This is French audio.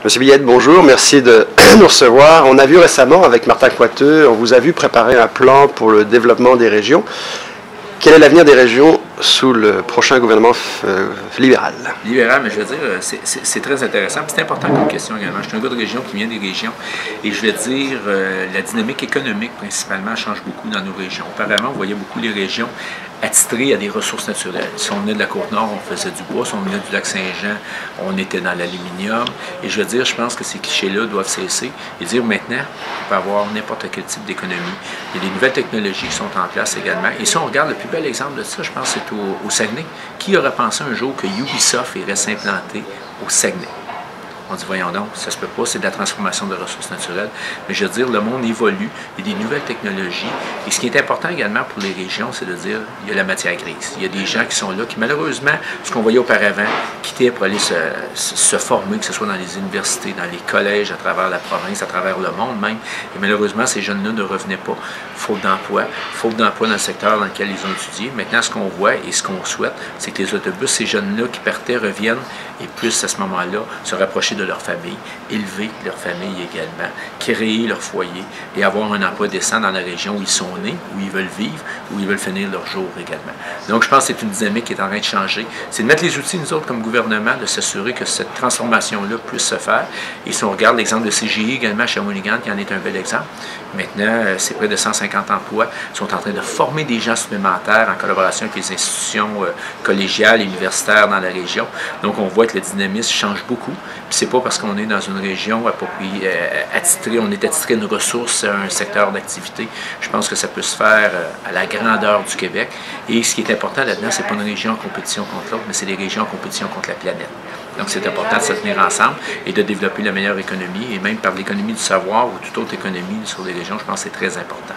Monsieur Billette, bonjour, merci de nous recevoir. On a vu récemment avec Martin Coiteux, on vous a vu préparer un plan pour le développement des régions. Quel est l'avenir des régions sous le prochain gouvernement libéral? Libéral, mais je veux dire, c'est très intéressant. C'est important comme question également. Je suis un gars de région qui vient des régions et je vais dire, la dynamique économique principalement change beaucoup dans nos régions. Auparavant, on voyait beaucoup les régions attitrées à des ressources naturelles. Si on venait de la Côte-Nord, on faisait du bois. Si on venait du Lac-Saint-Jean, on était dans l'aluminium. Et je veux dire, je pense que ces clichés-là doivent cesser et dire maintenant, on peut avoir n'importe quel type d'économie. Il y a des nouvelles technologies qui sont en place également. Et si on regarde le plus bel exemple de ça, je pense que c'est au Saguenay. Qui aurait pensé un jour que Ubisoft irait s'implanter au Saguenay? On dit, voyons donc, ça se peut pas, c'est de la transformation de ressources naturelles. Mais je veux dire, le monde évolue, il y a des nouvelles technologies. Et ce qui est important également pour les régions, c'est de dire, il y a la matière grise. Il y a des gens qui sont là, qui malheureusement, ce qu'on voyait auparavant, quittaient pour aller se former, que ce soit dans les universités, dans les collèges, à travers la province, à travers le monde même. Et malheureusement, ces jeunes-là ne revenaient pas. Faute d'emploi dans le secteur dans lequel ils ont étudié. Maintenant, ce qu'on voit et ce qu'on souhaite, c'est que les autobus, ces jeunes-là qui partaient, reviennent et puissent à ce moment-là se rapprocher de leur famille, élever leur famille également, créer leur foyer et avoir un emploi décent dans la région où ils sont nés, où ils veulent vivre, où ils veulent finir leur jour également. Donc, je pense que c'est une dynamique qui est en train de changer. C'est de mettre les outils, nous autres, comme gouvernement, de s'assurer que cette transformation-là puisse se faire. Et si on regarde l'exemple de CGI également à Shawinigan, qui en est un bel exemple, maintenant, c'est près de 150 emplois, sont en train de former des gens supplémentaires en collaboration avec les institutions collégiales et universitaires dans la région. Donc, on voit que le dynamisme change beaucoup. Puis c'est pas parce qu'on est dans une région attitrée, on est attitré à une ressource, à un secteur d'activité. Je pense que ça peut se faire à la grandeur du Québec. Et ce qui est important là-dedans, c'est pas une région en compétition contre l'autre, mais c'est des régions en compétition contre la planète. Donc, c'est important de se tenir ensemble et de développer la meilleure économie, et même par l'économie du savoir ou toute autre économie sur les régions, je pense que c'est très important.